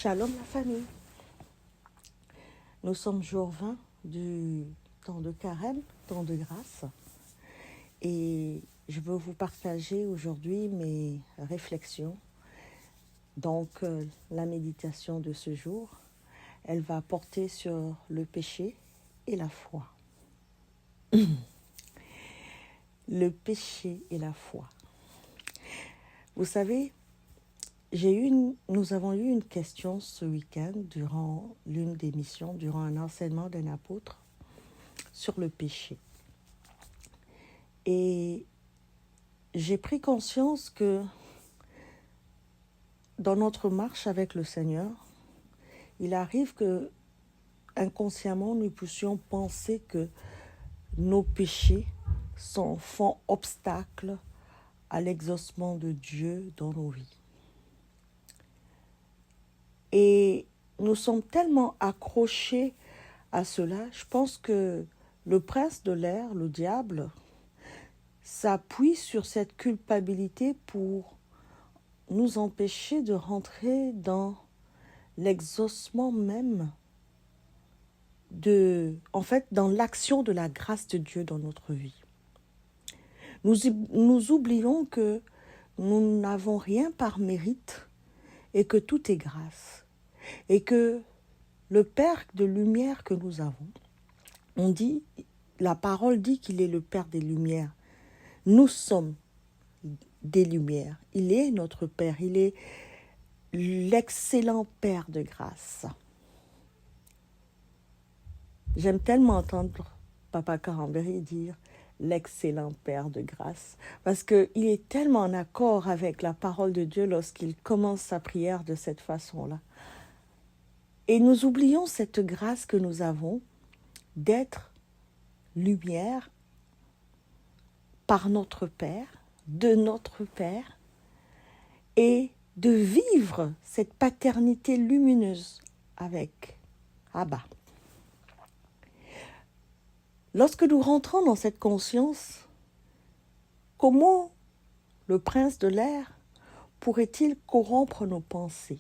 Shalom la famille. Nous sommes jour 20 du temps de carême, temps de grâce. Et je veux vous partager aujourd'hui mes réflexions. Donc, la méditation de ce jour, elle va porter sur le péché et la foi. Le péché et la foi. Vous savez, nous avons eu une question ce week-end durant l'une des missions, durant un enseignement d'un apôtre sur le péché. Et j'ai pris conscience que dans notre marche avec le Seigneur, il arrive que inconsciemment nous puissions penser que nos péchés font obstacle à l'exaucement de Dieu dans nos vies. Et nous sommes tellement accrochés à cela, je pense que le prince de l'air, le diable, s'appuie sur cette culpabilité pour nous empêcher de rentrer dans l'exaucement même dans l'action de la grâce de Dieu dans notre vie. Nous oublions que nous n'avons rien par mérite et que tout est grâce. Et que le Père de lumière que nous avons, la parole dit qu'il est le Père des lumières. Nous sommes des lumières. Il est notre Père. Il est l'excellent Père de grâce. J'aime tellement entendre Papa Carambéry dire l'excellent Père de grâce, parce qu'il est tellement en accord avec la parole de Dieu lorsqu'il commence sa prière de cette façon-là. Et nous oublions cette grâce que nous avons d'être lumière par notre Père, de notre Père, et de vivre cette paternité lumineuse avec Abba. Lorsque nous rentrons dans cette conscience, comment le prince de l'air pourrait-il corrompre nos pensées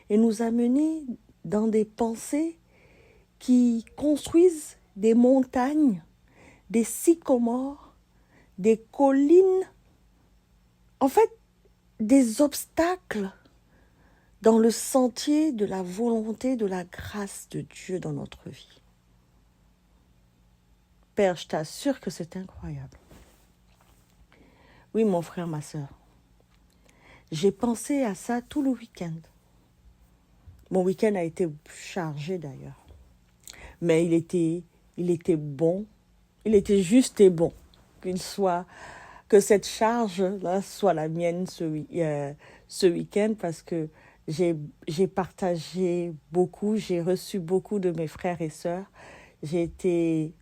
et nous amener dans des pensées qui construisent des montagnes, des sycomores, des collines, en fait, des obstacles dans le sentier de la volonté, de la grâce de Dieu dans notre vie. Père, je t'assure que c'est incroyable. Oui, mon frère, ma sœur, j'ai pensé à ça tout le week-end. Mon week-end a été chargé d'ailleurs. Mais il était bon. Il était juste et bon. Que cette charge-là soit la mienne ce week-end parce que j'ai partagé beaucoup, j'ai reçu beaucoup de mes frères et sœurs. J'ai été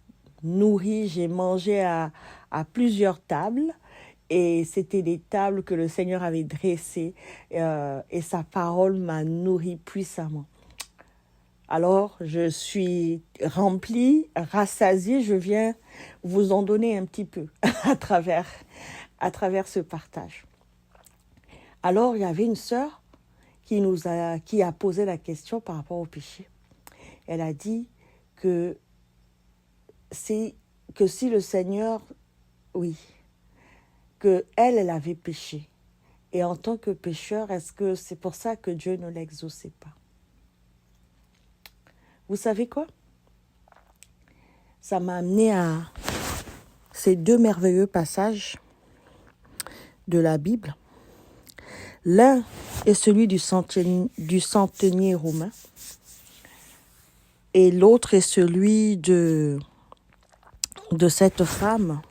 nourrie, j'ai mangé à plusieurs tables. Et c'était des tables que le Seigneur avait dressées et sa parole m'a nourrie puissamment. Alors, je suis remplie, rassasiée, je viens vous en donner un petit peu à travers ce partage. Alors, il y avait une sœur qui a posé la question par rapport au péché. Elle a dit que si le Seigneur, oui, que elle avait péché. Et en tant que pécheur, est-ce que c'est pour ça que Dieu ne l'exauçait pas? Vous savez quoi? Ça m'a amené à ces deux merveilleux passages de la Bible. L'un est celui du centenier romain et l'autre est celui de cette femme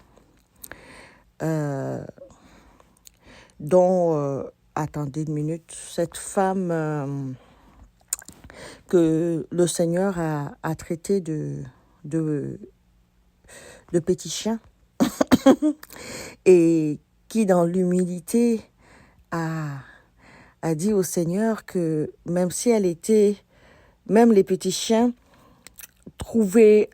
attendez une minute, cette femme que le Seigneur a traité de petit chien et qui dans l'humilité a dit au Seigneur que même si même les petits chiens trouvaient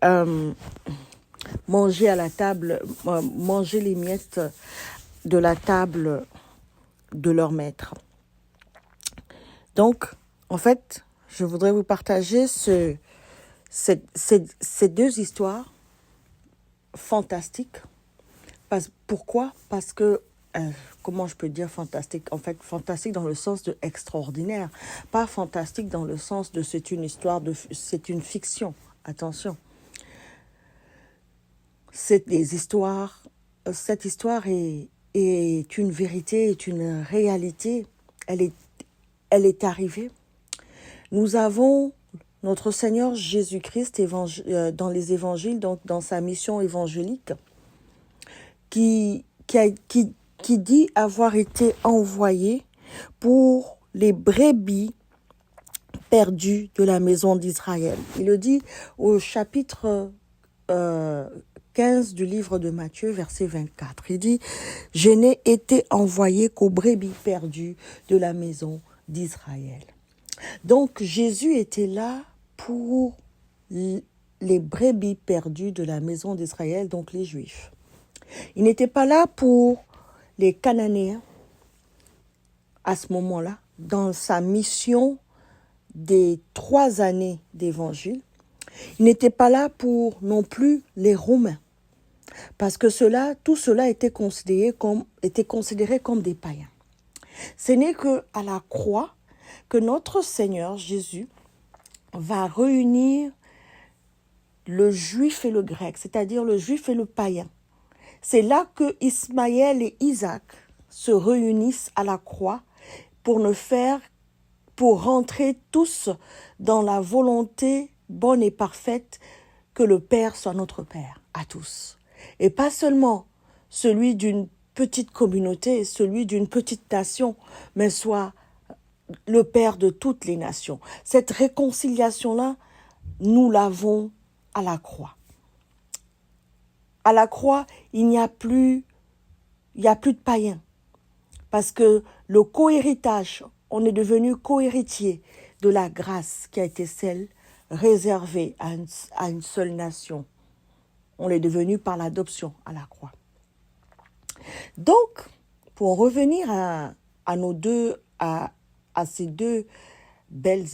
manger à la table, manger les miettes de la table de leur maître. Donc, En fait, je voudrais vous partager ces deux histoires fantastiques. Pourquoi? Parce que, comment je peux dire fantastique? En fait, fantastique dans le sens de extraordinaire. Pas fantastique dans le sens de c'est une histoire, c'est une fiction. Attention. Cette histoire est une vérité, est une réalité. Elle est arrivée. Nous avons notre Seigneur Jésus-Christ dans les évangiles, donc dans sa mission évangélique, qui dit avoir été envoyé pour les brebis perdues de la maison d'Israël. Il le dit au chapitre 15 du livre de Matthieu, verset 24. Il dit « Je n'ai été envoyé qu'aux brebis perdues de la maison d'Israël. » Donc Jésus était là pour les brebis perdues de la maison d'Israël, donc les Juifs. Il n'était pas là pour les Cananéens à ce moment-là, dans sa mission des 3 années d'évangile. Il n'était pas là pour non plus les Romains, parce que tout cela était considéré comme des païens. Ce n'est qu'à la croix que notre Seigneur Jésus va réunir le juif et le grec, c'est-à-dire le juif et le païen. C'est là que Ismaël et Isaac se réunissent à la croix pour rentrer tous dans la volonté bonne et parfaite que le Père soit notre Père à tous. Et pas seulement celui d'une petite communauté, celui d'une petite nation, mais soit le Père de toutes les nations. Cette réconciliation-là, nous l'avons à la croix. À la croix, il n'y a plus de païens. Parce que le co-héritage, on est devenu co-héritier de la grâce qui a été celle réservée à une seule nation. On est devenu par l'adoption à la croix. Donc, pour revenir à ces deux belles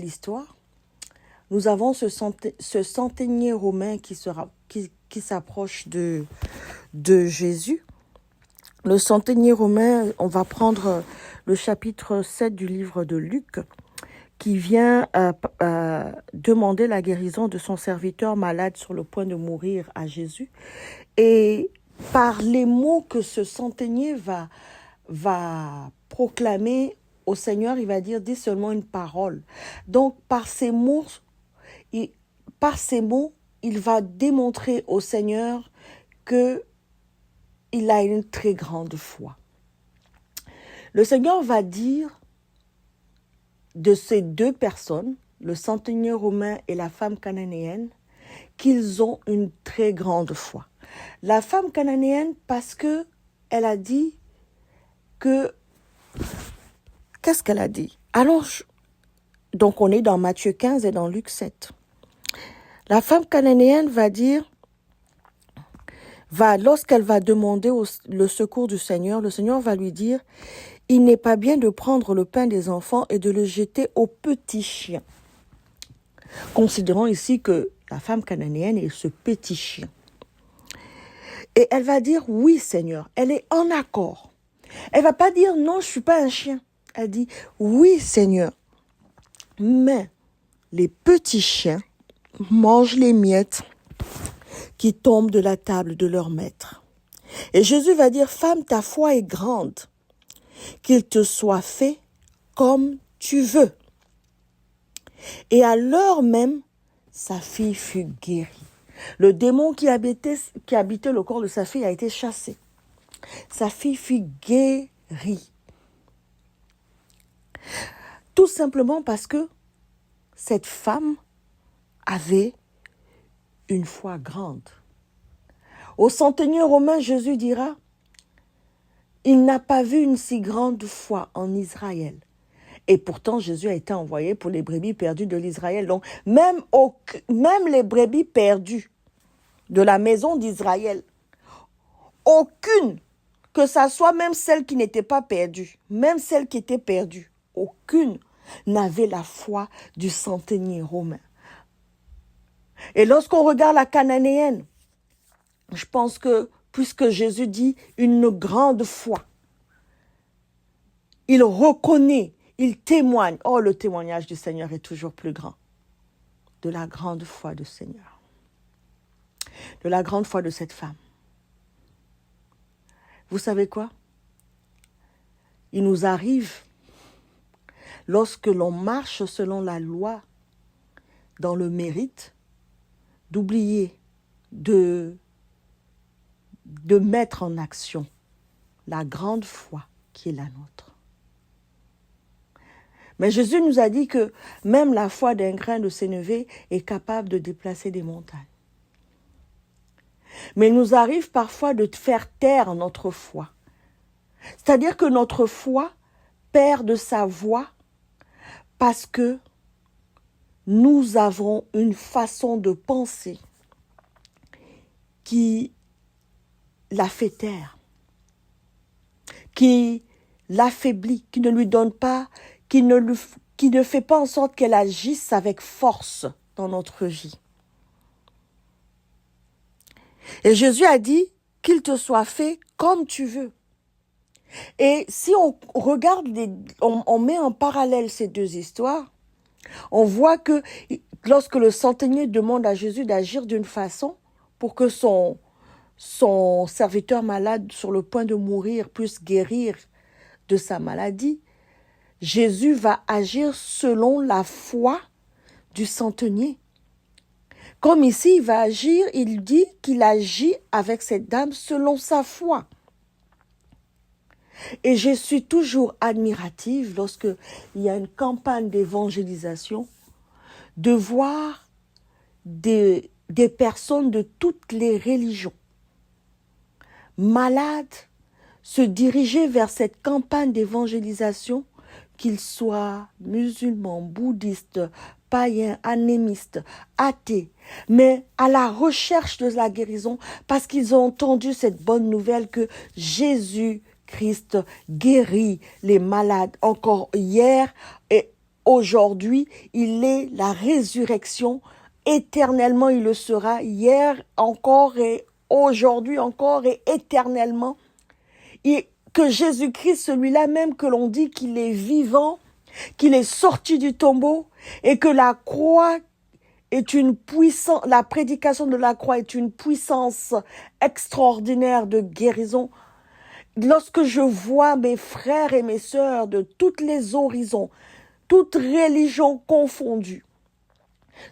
histoires, nous avons ce centenier romain qui s'approche de Jésus. Le centenier romain, on va prendre le chapitre 7 du livre de Luc, qui vient demander la guérison de son serviteur malade sur le point de mourir à Jésus. Et par les mots que ce centenier va proclamer au Seigneur, il va dire « dis seulement une parole ». Donc par ces mots, il va démontrer au Seigneur qu'il a une très grande foi. Le Seigneur va dire de ces deux personnes, le centenier romain et la femme cananéenne, qu'ils ont une très grande foi. La femme cananéenne, parce que elle a dit que... Qu'est-ce qu'elle a dit? Donc on est dans Matthieu 15 et dans Luc 7. La femme cananéenne va dire, lorsqu'elle va demander le secours du Seigneur, le Seigneur va lui dire, il n'est pas bien de prendre le pain des enfants et de le jeter aux petits chiens. Considérons ici que la femme cananéenne est ce petit chien. Et elle va dire, oui Seigneur, elle est en accord. Elle va pas dire, non, je suis pas un chien. Elle dit, oui Seigneur, mais les petits chiens mangent les miettes qui tombent de la table de leur maître. Et Jésus va dire, femme, ta foi est grande, qu'il te soit fait comme tu veux. Et à l'heure même, sa fille fut guérie. Le démon qui habitait le corps de sa fille a été chassé. Sa fille fut guérie. Tout simplement parce que cette femme avait une foi grande. Au centenier romain, Jésus dira, il n'a pas vu une si grande foi en Israël. Et pourtant, Jésus a été envoyé pour les brebis perdues de l'Israël. Donc, même les brebis perdues de la maison d'Israël, aucune, que ça soit même celle qui n'était pas perdue, même celle qui était perdue, aucune n'avait la foi du centenier romain. Et lorsqu'on regarde la cananéenne, je pense que, puisque Jésus dit une grande foi, il reconnaît, il témoigne. Oh, le témoignage du Seigneur est toujours plus grand. De la grande foi du Seigneur. De la grande foi de cette femme. Vous savez quoi? Il nous arrive, lorsque l'on marche selon la loi, dans le mérite, d'oublier de mettre en action la grande foi qui est la nôtre. Mais Jésus nous a dit que même la foi d'un grain de sénévé est capable de déplacer des montagnes. Mais il nous arrive parfois de faire taire notre foi. C'est-à-dire que notre foi perd de sa voix parce que nous avons une façon de penser qui la fait taire, qui l'affaiblit, qui ne lui donne pas, qui ne fait pas en sorte qu'elle agisse avec force dans notre vie. Et Jésus a dit qu'il te soit fait comme tu veux. Et si on regarde, on met en parallèle ces deux histoires, on voit que lorsque le centenier demande à Jésus d'agir d'une façon pour que son serviteur malade sur le point de mourir puisse guérir de sa maladie, Jésus va agir selon la foi du centenier. Comme ici, il dit qu'il agit avec cette dame selon sa foi. Et je suis toujours admirative lorsque il y a une campagne d'évangélisation de voir des personnes de toutes les religions malades se diriger vers cette campagne d'évangélisation, qu'ils soient musulmans, bouddhistes, païens, animistes, athées, mais à la recherche de la guérison parce qu'ils ont entendu cette bonne nouvelle que Jésus-Christ guérit les malades. Encore hier et aujourd'hui, il est la résurrection. Éternellement, il le sera. Hier encore et aujourd'hui encore et éternellement. Et que Jésus-Christ, celui-là même que l'on dit qu'il est vivant, qu'il est sorti du tombeau et que la croix est une puissance, la prédication de la croix est une puissance extraordinaire de guérison. Lorsque je vois mes frères et mes sœurs de tous les horizons, toutes religions confondues,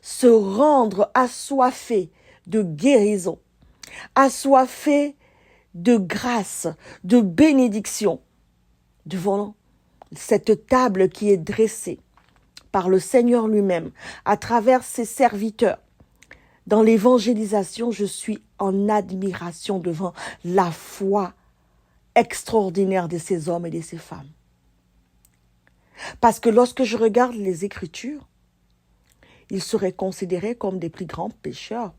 se rendre assoiffés de guérison, assoiffés de grâce, de bénédiction, devant cette table qui est dressée par le Seigneur lui-même, à travers ses serviteurs. Dans l'évangélisation, je suis en admiration devant la foi extraordinaire de ces hommes et de ces femmes. Parce que lorsque je regarde les Écritures, ils seraient considérés comme des plus grands pécheurs.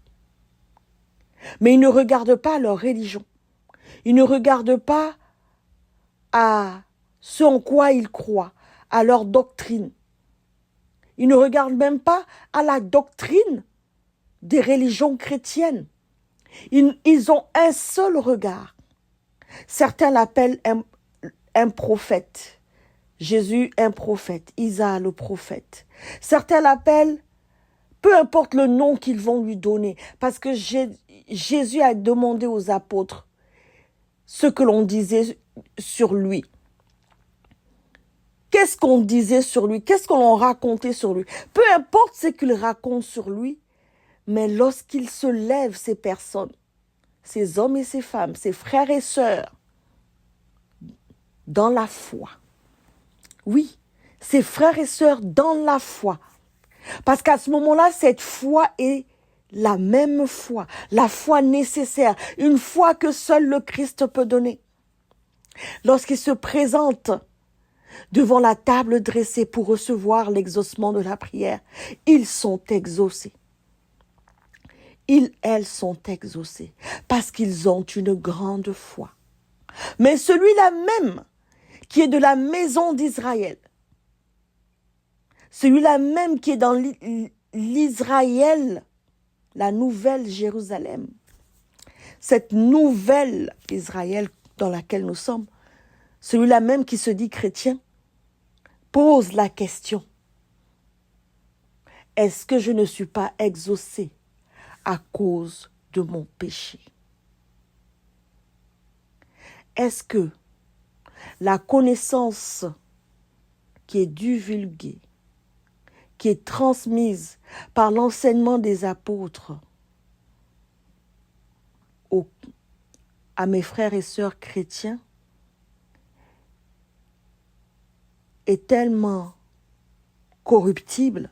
Mais ils ne regardent pas leur religion. Ils ne regardent pas à ce en quoi ils croient, à leur doctrine. Ils ne regardent même pas à la doctrine des religions chrétiennes. Ils ont un seul regard. Certains l'appellent un prophète. Jésus, un prophète. Isa, le prophète. Certains l'appellent, peu importe le nom qu'ils vont lui donner, parce que Jésus a demandé aux apôtres ce que l'on disait sur lui. Qu'est-ce qu'on disait sur lui? Qu'est-ce qu'on racontait sur lui? Peu importe ce qu'ils racontent sur lui, mais lorsqu'il se lève, ces personnes, ces hommes et ces femmes, ces frères et sœurs, dans la foi. Oui, ces frères et sœurs dans la foi. Parce qu'à ce moment-là, cette foi est la même foi, la foi nécessaire, une foi que seul le Christ peut donner. Lorsqu'il se présente devant la table dressée pour recevoir l'exaucement de la prière, ils sont exaucés. Elles sont exaucées parce qu'ils ont une grande foi. Mais celui-là même qui est de la maison d'Israël, celui-là même qui est dans l'Israël, la nouvelle Jérusalem, cette nouvelle Israël dans laquelle nous sommes, celui-là même qui se dit chrétien, pose la question: est-ce que je ne suis pas exaucé à cause de mon péché? Est-ce que la connaissance qui est divulguée, qui est transmise par l'enseignement des apôtres à mes frères et sœurs chrétiens est tellement corruptible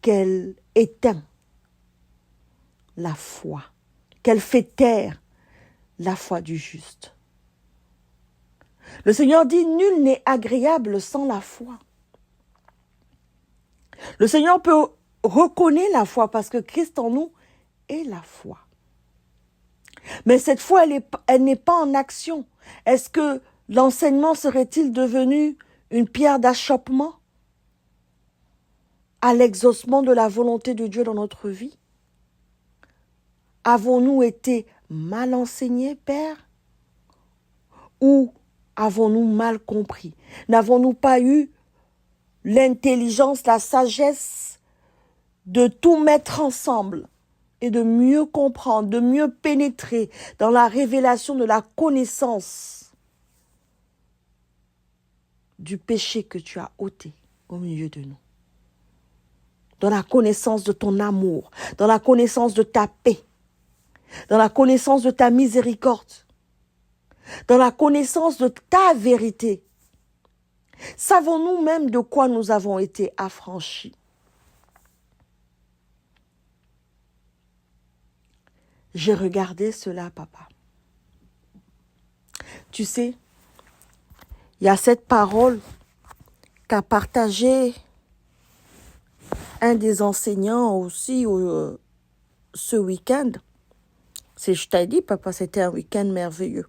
qu'elle éteint la foi, qu'elle fait taire la foi du juste. Le Seigneur dit: nul n'est agréable sans la foi. Le Seigneur peut reconnaître la foi parce que Christ en nous est la foi. Mais cette foi, elle n'est pas en action. Est-ce que l'enseignement serait-il devenu une pierre d'achoppement à l'exaucement de la volonté de Dieu dans notre vie? Avons-nous été mal enseignés, Père? Ou avons-nous mal compris? N'avons-nous pas eu l'intelligence, la sagesse de tout mettre ensemble et de mieux comprendre, de mieux pénétrer dans la révélation de la connaissance du péché que tu as ôté au milieu de nous? Dans la connaissance de ton amour, dans la connaissance de ta paix, dans la connaissance de ta miséricorde, dans la connaissance de ta vérité. Savons-nous même de quoi nous avons été affranchis? J'ai regardé cela, papa. Tu sais, il y a cette parole qu'a partagée un des enseignants aussi ce week-end. Je t'ai dit, papa, c'était un week-end merveilleux.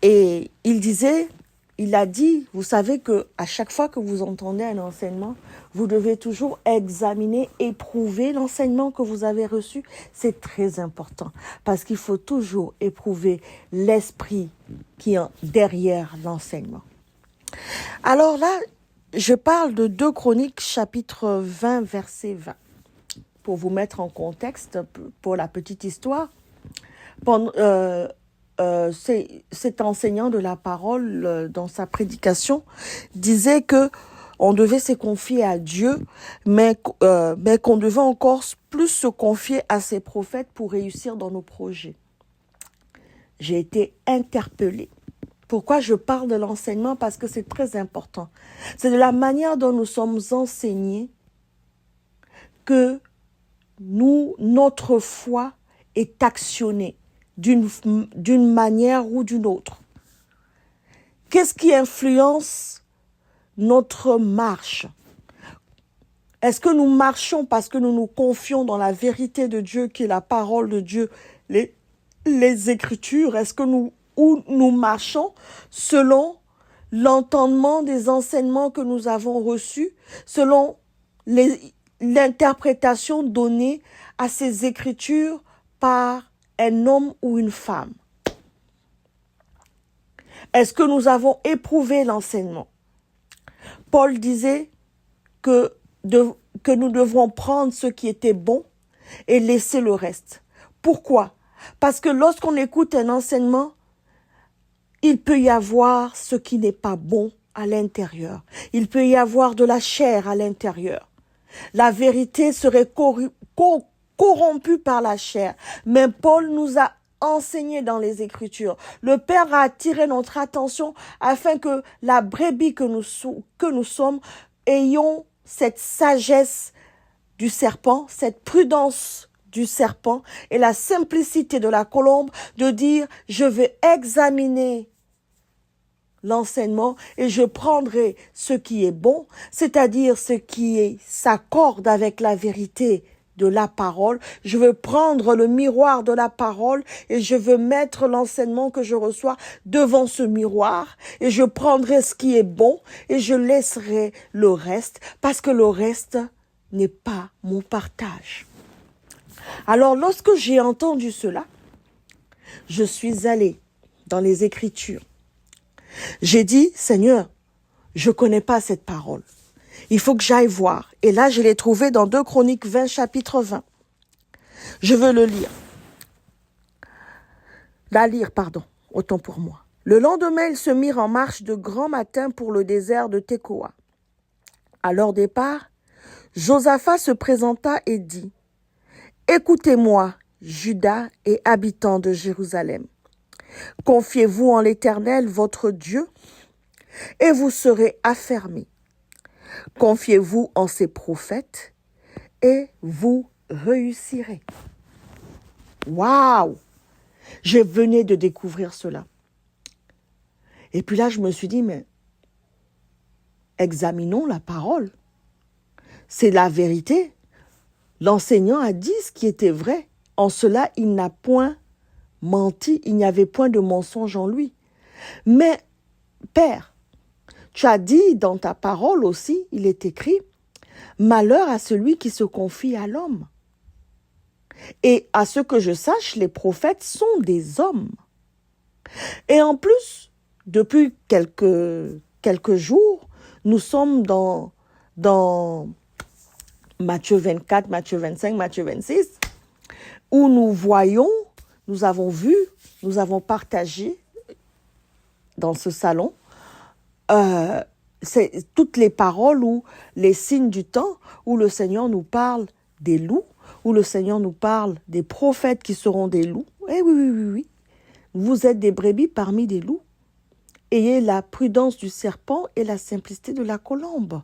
Et il a dit, vous savez que à chaque fois que vous entendez un enseignement, vous devez toujours examiner, éprouver l'enseignement que vous avez reçu. C'est très important parce qu'il faut toujours éprouver l'esprit qui est derrière l'enseignement. Alors là, je parle de 2 Chroniques, chapitre 20, verset 20. Pour vous mettre en contexte, pour la petite histoire, cet enseignant de la parole, dans sa prédication, disait que on devait se confier à Dieu, mais qu'on devait encore plus se confier à ses prophètes pour réussir dans nos projets. J'ai été interpellée. Pourquoi je parle de l'enseignement? Parce que c'est très important. C'est de la manière dont nous sommes enseignés que notre foi est actionnée d'une manière ou d'une autre. Qu'est-ce qui influence notre marche? Est-ce que nous marchons parce que nous nous confions dans la vérité de Dieu, qui est la parole de Dieu, les Écritures? Est-ce que nous marchons selon l'entendement des enseignements que nous avons reçus, selon l'interprétation donnée à ces Écritures par un homme ou une femme? Est-ce que nous avons éprouvé l'enseignement? Paul disait que nous devrons prendre ce qui était bon et laisser le reste. Pourquoi? Parce que lorsqu'on écoute un enseignement, il peut y avoir ce qui n'est pas bon à l'intérieur. Il peut y avoir de la chair à l'intérieur. La vérité serait corrompue par la chair. Mais Paul nous a enseigné dans les Écritures. Le Père a attiré notre attention afin que la brebis que nous sommes ayons cette sagesse du serpent, cette prudence du serpent et la simplicité de la colombe de dire: je vais examiner l'enseignement et je prendrai ce qui est bon, c'est-à-dire ce qui s'accorde avec la vérité de la parole. Je veux prendre le miroir de la parole et je veux mettre l'enseignement que je reçois devant ce miroir et je prendrai ce qui est bon et je laisserai le reste parce que le reste n'est pas mon partage. Alors, lorsque j'ai entendu cela, je suis allée dans les Écritures. J'ai dit, Seigneur, je ne connais pas cette parole. Il faut que j'aille voir. Et là, je l'ai trouvé dans 2 Chroniques 20, chapitre 20. Je veux le lire. Autant pour moi. Le lendemain, ils se mirent en marche de grand matin pour le désert de Tekoa. À leur départ, Josaphat se présenta et dit, « Écoutez-moi, Juda et habitants de Jérusalem. Confiez-vous en l'Éternel, votre Dieu, et vous serez affermis. Confiez-vous en ses prophètes, et vous réussirez. » Waouh! Je venais de découvrir cela. Et puis là, je me suis dit, mais examinons la parole. C'est la vérité. L'enseignant a dit ce qui était vrai. En cela, il n'a point menti, il n'y avait point de mensonge en lui. Mais, Père, tu as dit dans ta parole aussi, il est écrit, « Malheur à celui qui se confie à l'homme. » Et à ce que je sache, les prophètes sont des hommes. Et en plus, depuis quelques jours, nous sommes dans Matthieu 24, Matthieu 25, Matthieu 26, où nous avons vu, nous avons partagé dans ce salon c'est toutes les paroles ou les signes du temps où le Seigneur nous parle des loups, où le Seigneur nous parle des prophètes qui seront des loups. Eh oui. Vous êtes des brebis parmi des loups. Ayez la prudence du serpent et la simplicité de la colombe.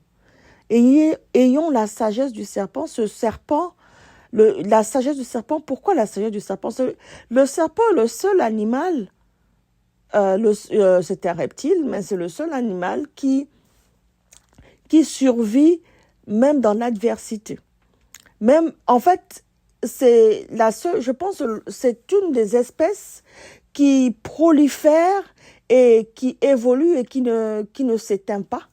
Ayons la sagesse du serpent. Ce serpent, la sagesse du serpent, pourquoi la sagesse du serpent? Le serpent est le seul animal, c'est un reptile, mais c'est le seul animal qui survit même dans l'adversité. Même, en fait, c'est la seule, je pense, c'est une des espèces qui prolifère et qui évolue et qui ne s'éteint pas,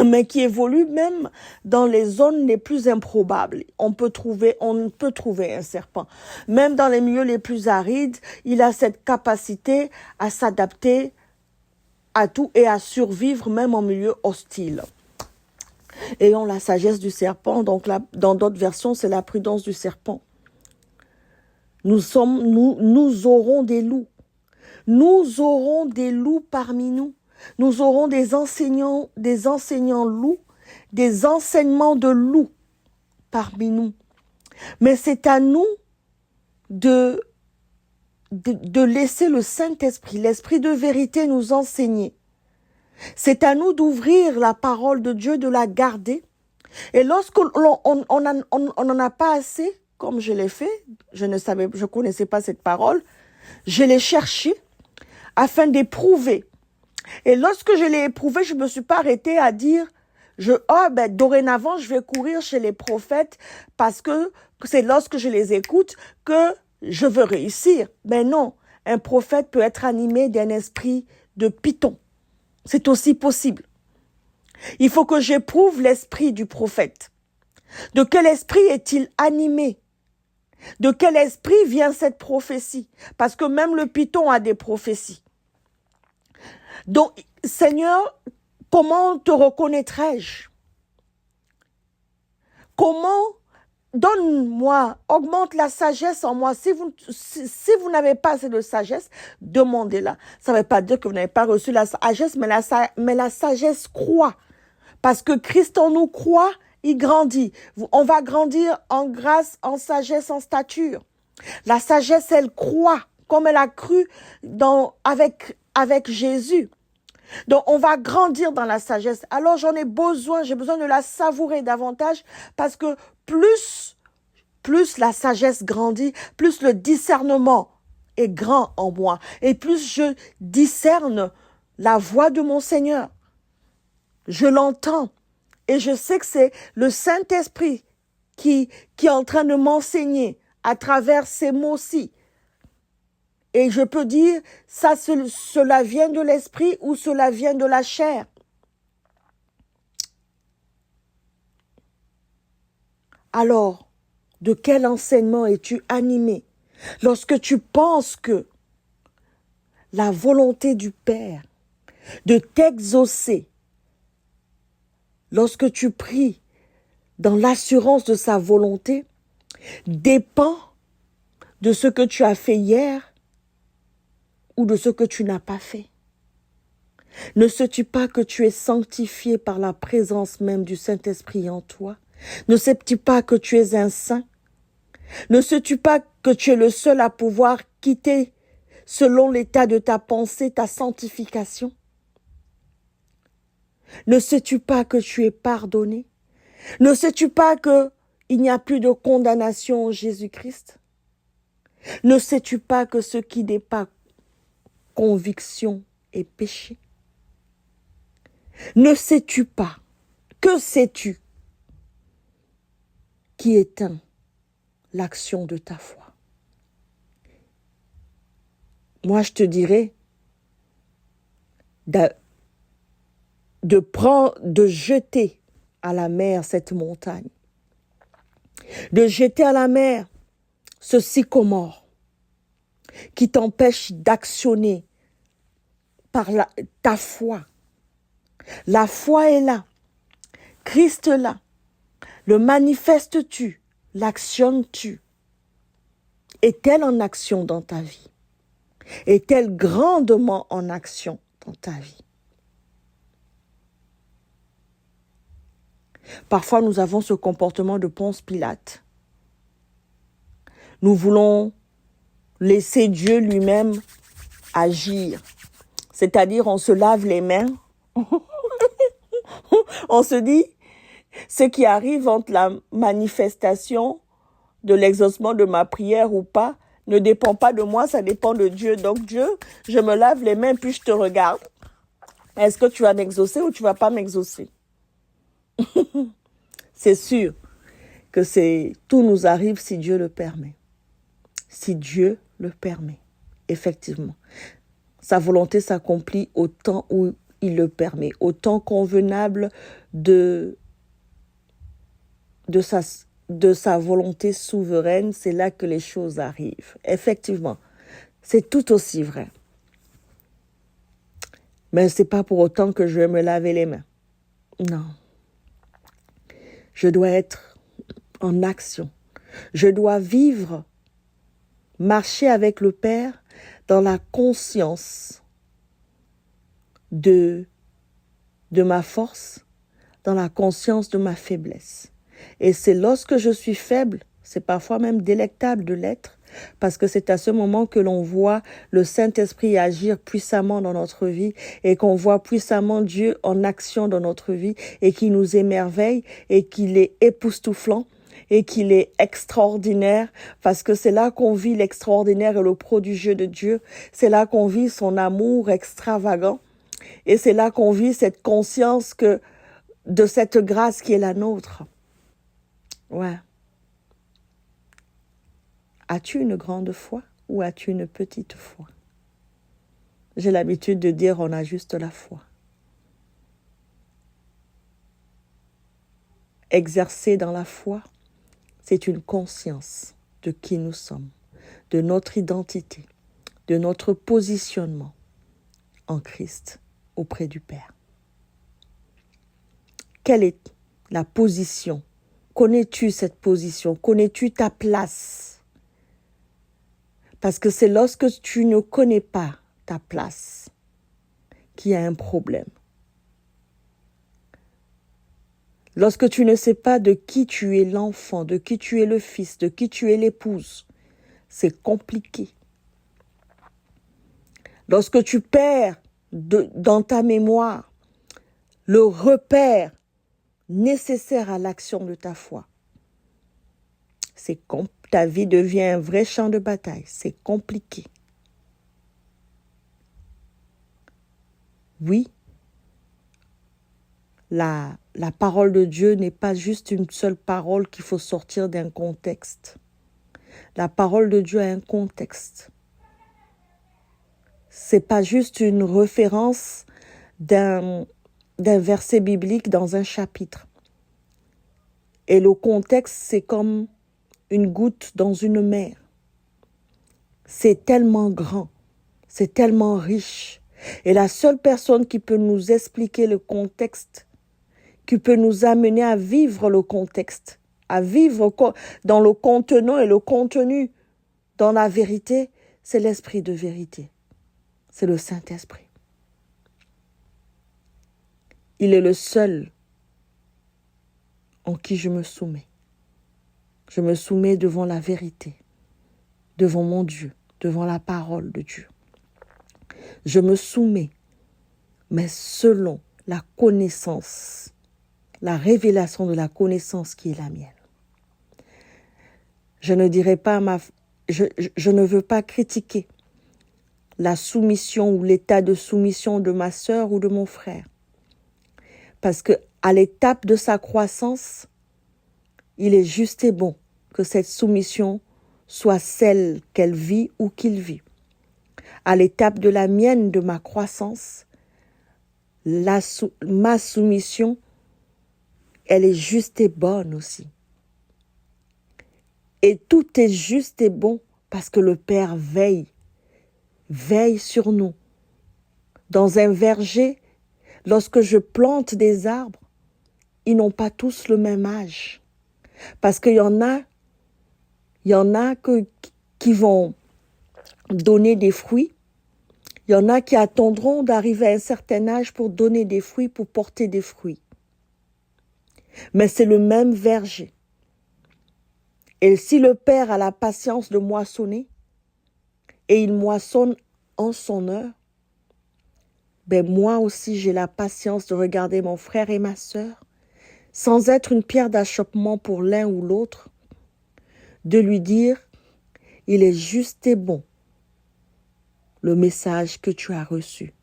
mais qui évolue même dans les zones les plus improbables. On peut trouver un serpent. Même dans les milieux les plus arides, il a cette capacité à s'adapter à tout et à survivre même en milieu hostile. Ayons la sagesse du serpent, donc là, dans d'autres versions, c'est la prudence du serpent. Nous aurons des loups. Nous aurons des loups parmi nous. Nous aurons des enseignants loups, des enseignements de loups parmi nous. Mais c'est à nous de laisser le Saint-Esprit, l'Esprit de vérité nous enseigner. C'est à nous d'ouvrir la parole de Dieu, de la garder. Et lorsqu'on n'en a pas assez, comme je l'ai fait, je connaissais pas cette parole, je l'ai cherchée afin d'éprouver. Et lorsque je l'ai éprouvée, je me suis pas arrêtée à dire, dorénavant, je vais courir chez les prophètes parce que c'est lorsque je les écoute que je veux réussir. Mais non, un prophète peut être animé d'un esprit de python. C'est aussi possible. Il faut que j'éprouve l'esprit du prophète. De quel esprit est-il animé? De quel esprit vient cette prophétie? Parce que même le python a des prophéties. Donc, Seigneur, comment te reconnaîtrai-je? Donne-moi, augmente la sagesse en moi. Si vous n'avez pas assez de sagesse, demandez-la. Ça ne veut pas dire que vous n'avez pas reçu la sagesse, mais la sagesse croît. Parce que Christ en nous croit, il grandit. On va grandir en grâce, en sagesse, en stature. La sagesse, elle croît, comme elle a cru avec Jésus. Donc, on va grandir dans la sagesse. Alors, j'ai besoin de la savourer davantage parce que plus la sagesse grandit, plus le discernement est grand en moi et plus je discerne la voix de mon Seigneur. Je l'entends et je sais que c'est le Saint-Esprit qui est en train de m'enseigner à travers ces mots-ci. Et je peux dire, ça, cela vient de l'esprit ou cela vient de la chair. Alors, de quel enseignement es-tu animé lorsque tu penses que la volonté du Père de t'exaucer, lorsque tu pries dans l'assurance de sa volonté, dépend de ce que tu as fait hier ou de ce que tu n'as pas fait? Ne sais-tu pas que tu es sanctifié par la présence même du Saint-Esprit en toi? Ne sais-tu pas que tu es un saint? Ne sais-tu pas que tu es le seul à pouvoir quitter, selon l'état de ta pensée, ta sanctification? Ne sais-tu pas que tu es pardonné? Ne sais-tu pas que il n'y a plus de condamnation en Jésus-Christ? Ne sais-tu pas que ce qui n'est pas conviction est péché? Ne sais-tu pas, que sais-tu qui éteint l'action de ta foi? Moi, je te dirais de jeter à la mer cette montagne, de jeter à la mer ce sycomore qui t'empêche d'actionner par ta foi. La foi est là, Christ est là, le manifestes-tu, l'actionnes-tu? Est-elle en action dans ta vie? Est-elle grandement en action dans ta vie? Parfois, nous avons ce comportement de Ponce Pilate. Nous voulons laisser Dieu lui-même agir. C'est-à-dire, on se lave les mains. On se dit, ce qui arrive entre la manifestation de l'exaucement de ma prière ou pas, ne dépend pas de moi, ça dépend de Dieu. Donc Dieu, je me lave les mains puis je te regarde. Est-ce que tu vas m'exaucer ou tu vas pas m'exaucer? C'est sûr que tout nous arrive si Dieu le permet. Si Dieu le permet, effectivement. Sa volonté s'accomplit au temps où il le permet, au temps convenable de sa volonté souveraine, c'est là que les choses arrivent. Effectivement, c'est tout aussi vrai. Mais ce n'est pas pour autant que je vais me laver les mains. Non. Je dois être en action. Je dois vivre, marcher avec le Père dans la conscience de ma force, dans la conscience de ma faiblesse. Et c'est lorsque je suis faible, c'est parfois même délectable de l'être, parce que c'est à ce moment que l'on voit le Saint-Esprit agir puissamment dans notre vie et qu'on voit puissamment Dieu en action dans notre vie et qui nous émerveille et qu'il est époustouflant et qu'il est extraordinaire, parce que c'est là qu'on vit l'extraordinaire et le prodigieux de Dieu. C'est là qu'on vit son amour extravagant et c'est là qu'on vit cette conscience de cette grâce qui est la nôtre. Ouais. As-tu une grande foi ou as-tu une petite foi? J'ai l'habitude de dire on a juste la foi. Exercer dans la foi, c'est une conscience de qui nous sommes, de notre identité, de notre positionnement en Christ auprès du Père. Quelle est la position? Connais-tu cette position? Connais-tu ta place? Parce que c'est lorsque tu ne connais pas ta place qu'il y a un problème. Lorsque tu ne sais pas de qui tu es l'enfant, de qui tu es le fils, de qui tu es l'épouse, c'est compliqué. Lorsque tu perds dans ta mémoire le repère nécessaire à l'action de ta foi, ta vie devient un vrai champ de bataille. C'est compliqué. Oui, la parole de Dieu n'est pas juste une seule parole qu'il faut sortir d'un contexte. La parole de Dieu a un contexte. C'est pas juste une référence d'un verset biblique dans un chapitre. Et le contexte, c'est comme une goutte dans une mer. C'est tellement grand, c'est tellement riche. Et la seule personne qui peut nous expliquer le contexte, qui peut nous amener à vivre le contexte, à vivre dans le contenant et le contenu dans la vérité, c'est l'esprit de vérité. C'est le Saint-Esprit. Il est le seul en qui je me soumets. Je me soumets devant la vérité, devant mon Dieu, devant la parole de Dieu. Je me soumets, mais selon la connaissance, la révélation de la connaissance qui est la mienne. Je ne dirai pas je ne veux pas critiquer la soumission ou l'état de soumission de ma sœur ou de mon frère. Parce que à l'étape de sa croissance, il est juste et bon que cette soumission soit celle qu'elle vit ou qu'il vit. À l'étape de la mienne, de ma croissance, ma soumission, elle est juste et bonne aussi. Et tout est juste et bon parce que le Père veille sur nous. Dans un verger, lorsque je plante des arbres, ils n'ont pas tous le même âge. Parce qu'il y en a qui vont donner des fruits. Il y en a qui attendront d'arriver à un certain âge pour donner des fruits, pour porter des fruits. Mais c'est le même verger. Et si le Père a la patience de moissonner, et il moissonne en son heure, moi aussi j'ai la patience de regarder mon frère et ma sœur, sans être une pierre d'achoppement pour l'un ou l'autre, de lui dire, il est juste et bon le message que tu as reçu.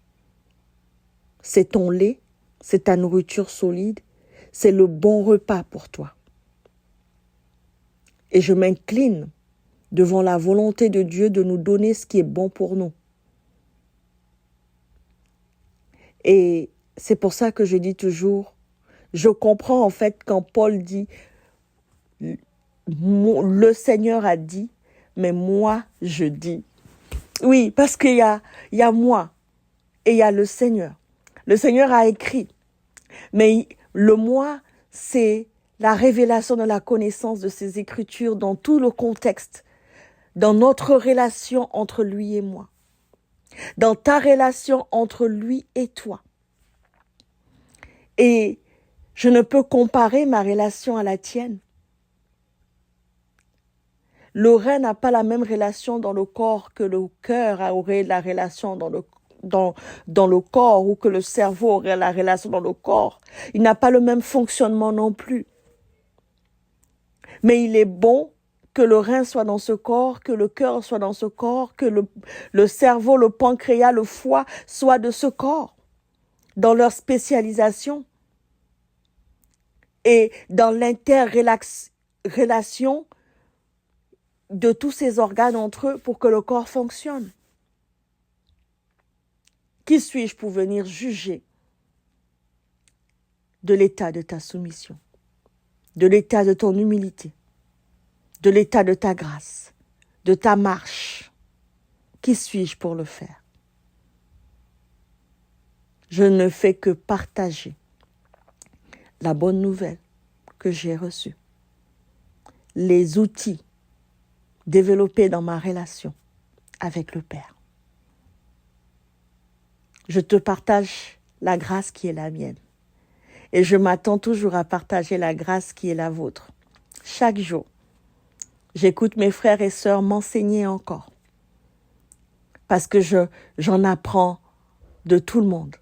C'est ton lait, c'est ta nourriture solide, c'est le bon repas pour toi. Et je m'incline devant la volonté de Dieu de nous donner ce qui est bon pour nous. Et c'est pour ça que je dis toujours, je comprends en fait quand Paul dit, le Seigneur a dit, mais moi je dis. Oui, parce qu'il y a moi et il y a le Seigneur. Le Seigneur a écrit, mais le moi, c'est la révélation de la connaissance de ces Écritures dans tout le contexte, dans notre relation entre lui et moi, dans ta relation entre lui et toi. Et je ne peux comparer ma relation à la tienne. Le rein n'a pas la même relation dans le corps que le cœur aurait la relation dans le corps, ou que le cerveau aurait la relation dans le corps. Il n'a pas le même fonctionnement non plus. Mais il est bon que le rein soit dans ce corps, que le cœur soit dans ce corps, que le cerveau, le pancréas, le foie soient de ce corps, dans leur spécialisation et dans l'interrelation de tous ces organes entre eux pour que le corps fonctionne. Qui suis-je pour venir juger de l'état de ta soumission, de l'état de ton humilité, de l'état de ta grâce, de ta marche? Qui suis-je pour le faire? Je ne fais que partager la bonne nouvelle que j'ai reçue, les outils développés dans ma relation avec le Père. Je te partage la grâce qui est la mienne. Et je m'attends toujours à partager la grâce qui est la vôtre. Chaque jour, j'écoute mes frères et sœurs m'enseigner encore. Parce que j'en apprends de tout le monde.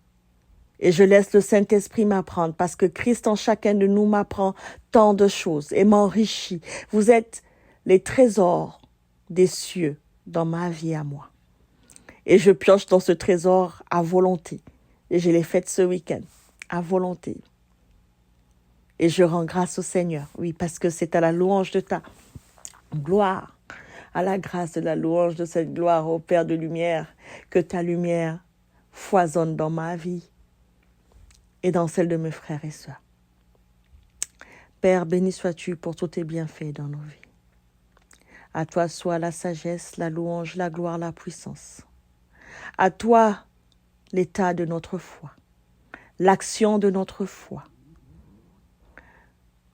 Et je laisse le Saint-Esprit m'apprendre. Parce que Christ en chacun de nous m'apprend tant de choses et m'enrichit. Vous êtes les trésors des cieux dans ma vie à moi. Et je pioche dans ce trésor à volonté. Et je l'ai fait ce week-end, à volonté. Et je rends grâce au Seigneur, oui, parce que c'est à la louange de ta gloire, à la grâce de la louange de cette gloire, ô Père de lumière, que ta lumière foisonne dans ma vie et dans celle de mes frères et sœurs. Père, béni sois-tu pour tous tes bienfaits dans nos vies. À toi soit la sagesse, la louange, la gloire, la puissance. À toi l'état de notre foi, l'action de notre foi.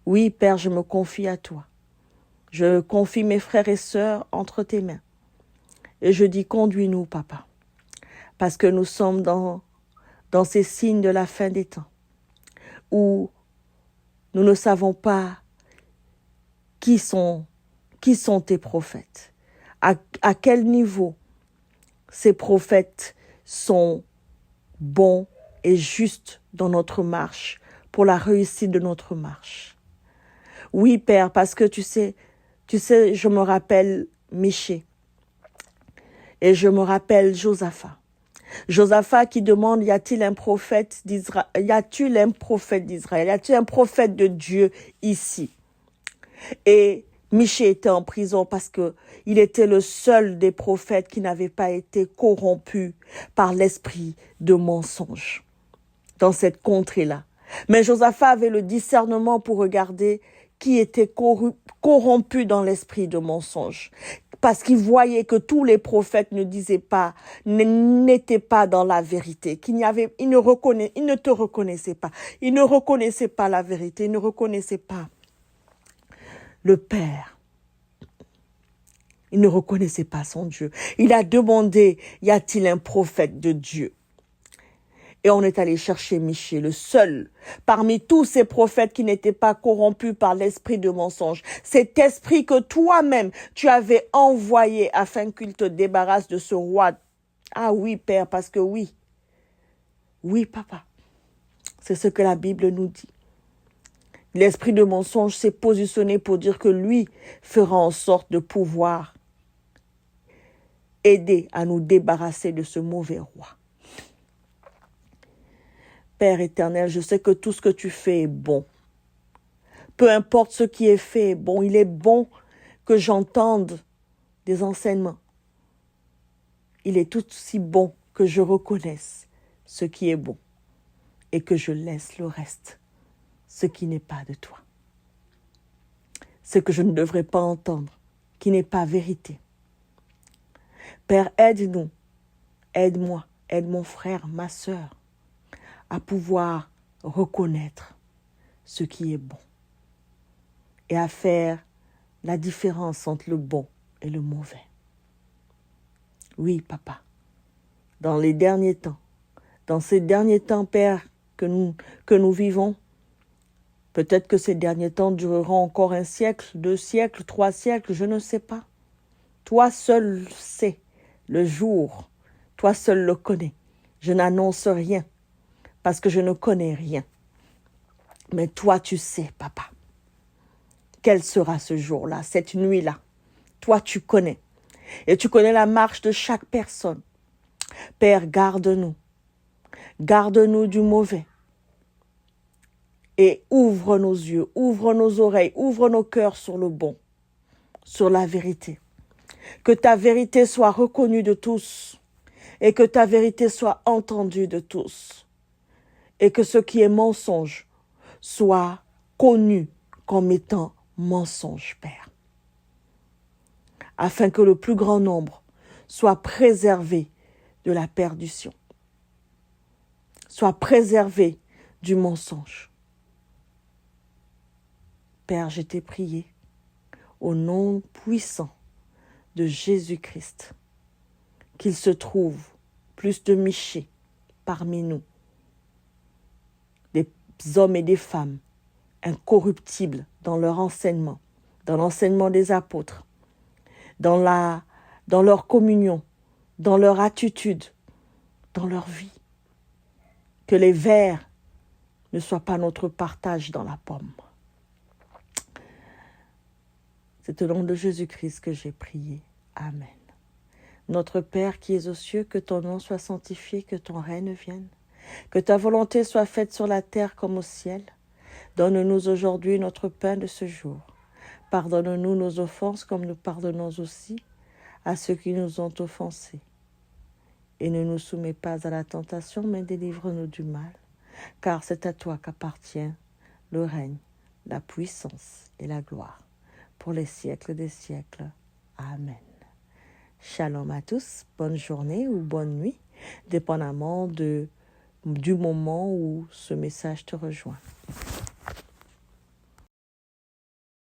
Oui, Père, je me confie à toi. Je confie mes frères et sœurs entre tes mains. Et je dis, conduis-nous, Papa, parce que nous sommes dans ces signes de la fin des temps, où nous ne savons pas qui sont tes prophètes, à quel niveau ces prophètes sont bons et justes dans notre marche, pour la réussite de notre marche. Oui, Père, parce que tu sais, je me rappelle Michée et je me rappelle Josaphat. Josaphat qui demande, y a-t-il un prophète d'Israël? Y a-t-il un prophète d'Israël? Y a-t-il un prophète de Dieu ici? Et Michée était en prison parce que il était le seul des prophètes qui n'avait pas été corrompu par l'esprit de mensonge dans cette contrée-là. Mais Josaphat avait le discernement pour regarder qui était corrompu dans l'esprit de mensonge. Parce qu'il voyait que tous les prophètes n'étaient pas dans la vérité, ils ne te reconnaissaient pas. Ils ne reconnaissaient pas la vérité, ils ne reconnaissaient pas le Père. Il ne reconnaissait pas son Dieu. Il a demandé, y a-t-il un prophète de Dieu? Et on est allé chercher Michée, le seul parmi tous ces prophètes qui n'étaient pas corrompus par l'esprit de mensonge. Cet esprit que toi-même, tu avais envoyé afin qu'il te débarrasse de ce roi. Ah oui, Père, parce que oui. Oui, Papa. C'est ce que la Bible nous dit. L'esprit de mensonge s'est positionné pour dire que lui fera en sorte de pouvoir aider à nous débarrasser de ce mauvais roi. Père éternel, je sais que tout ce que tu fais est bon. Peu importe ce qui est fait est bon. Il est bon que j'entende des enseignements. Il est tout aussi bon que je reconnaisse ce qui est bon et que je laisse le reste, ce qui n'est pas de toi. Ce que je ne devrais pas entendre, qui n'est pas vérité. Père, aide-nous, aide-moi, aide mon frère, ma sœur, à pouvoir reconnaître ce qui est bon et à faire la différence entre le bon et le mauvais. Oui, Papa, dans les derniers temps, dans ces derniers temps, Père, que nous vivons, peut-être que ces derniers temps dureront encore 1 siècle, 2 siècles, 3 siècles, je ne sais pas. Toi seul sais le jour, toi seul le connais. Je n'annonce rien parce que je ne connais rien. Mais toi, tu sais, Papa, quel sera ce jour-là, cette nuit-là. Toi, tu connais. Et tu connais la marche de chaque personne. Père, garde-nous. Garde-nous du mauvais. Et ouvre nos yeux, ouvre nos oreilles, ouvre nos cœurs sur le bon, sur la vérité. Que ta vérité soit reconnue de tous et que ta vérité soit entendue de tous. Et que ce qui est mensonge soit connu comme étant mensonge, Père. Afin que le plus grand nombre soit préservé de la perdition, soit préservé du mensonge. Père, je t'ai prié au nom puissant de Jésus-Christ, qu'il se trouve plus de Michée parmi nous, des hommes et des femmes incorruptibles dans leur enseignement, dans l'enseignement des apôtres, dans leur communion, dans leur attitude, dans leur vie. Que les vers ne soient pas notre partage dans la pomme. C'est au nom de Jésus-Christ que j'ai prié. Amen. Notre Père qui es aux cieux, que ton nom soit sanctifié, que ton règne vienne, que ta volonté soit faite sur la terre comme au ciel. Donne-nous aujourd'hui notre pain de ce jour. Pardonne-nous nos offenses comme nous pardonnons aussi à ceux qui nous ont offensés. Et ne nous soumets pas à la tentation, mais délivre-nous du mal. Car c'est à toi qu'appartient le règne, la puissance et la gloire, pour les siècles des siècles. Amen. Shalom à tous, bonne journée ou bonne nuit, dépendamment du moment où ce message te rejoint.